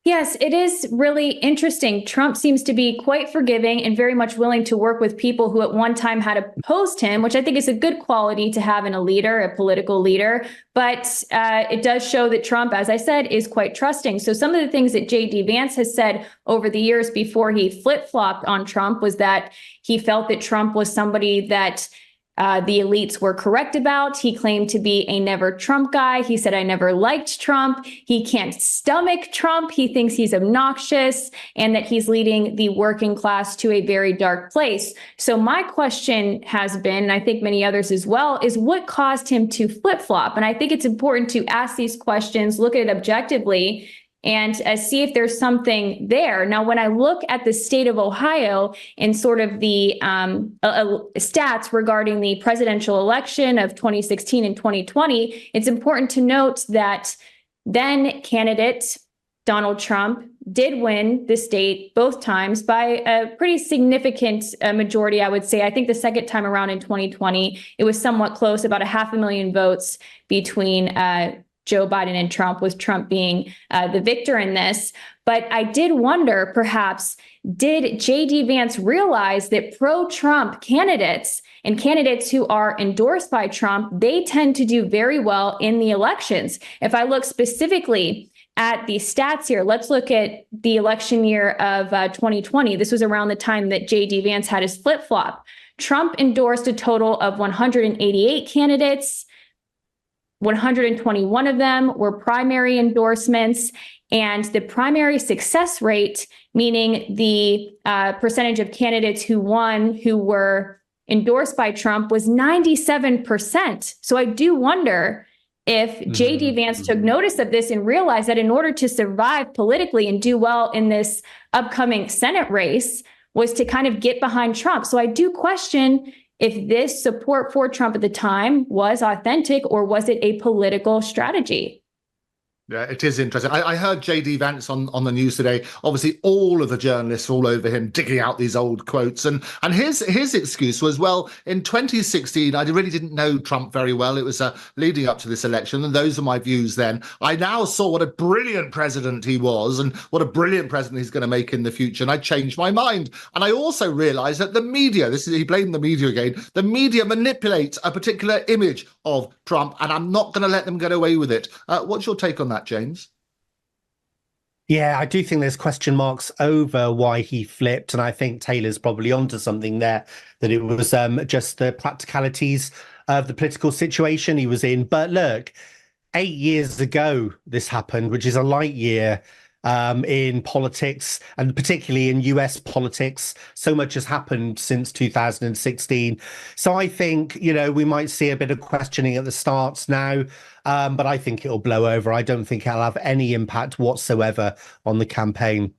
Yes, it is really interesting. Trump seems to be quite forgiving and very much willing to work with people who at one time had opposed him, which I think is a good quality to have in a leader, a political leader. But it does show that Trump, as I said, is quite trusting. So some of the things that JD Vance has said over the years before he flip-flopped on Trump was that he felt that Trump was somebody that the elites were correct about. He claimed to be a never Trump guy. He said, I never liked Trump. He can't stomach Trump. He thinks he's obnoxious and that he's leading the working class to a very dark place. So my question has been, and I think many others as well, is what caused him to flip-flop? And I think it's important to ask these questions, look at it objectively, and see if there's something there. Now, when I look at the state of Ohio and sort of the stats regarding the presidential election of 2016 and 2020, it's important to note that then candidate Donald Trump did win the state both times by a pretty significant majority, I would say. I think the second time around in 2020, it was somewhat close, about 500,000 votes between Joe Biden and Trump, with Trump being the victor in this. But I did wonder, perhaps, did JD Vance realize that pro-Trump candidates and candidates who are endorsed by Trump, they tend to do very well in the elections? If I look specifically at the stats here, let's look at the election year of 2020. This was around the time that JD Vance had his flip-flop. Trump endorsed a total of 188 candidates. 121 of them were primary endorsements, and the primary success rate, meaning the percentage of candidates who won who were endorsed by Trump, was 97%. So I do wonder if JD Vance took notice of this and realized that in order to survive politically and do well in this upcoming Senate race was to kind of get behind Trump. So I do question if this support for Trump at the time was authentic, or was it a political strategy? Yeah, it is interesting. I heard JD Vance on the news today. Obviously, all of the journalists all over him, digging out these old quotes. And his excuse was, well, in 2016, I really didn't know Trump very well. It was leading up to this election, and those are my views then. I now saw what a brilliant president he was and what a brilliant president he's going to make in the future, and I changed my mind. And I also realized that the media, he blamed the media again, the media manipulates a particular image of Trump, and I'm not going to let them get away with it. What's your take on that, James? Yeah, I do think there's question marks over why he flipped, and I think Taylor's probably onto something there, that it was just the practicalities of the political situation he was in. But look, 8 years ago this happened, which is a light year in politics, and particularly in US politics. So much has happened since 2016. So I think, we might see a bit of questioning at the start now, but I think it'll blow over. I don't think it'll have any impact whatsoever on the campaign.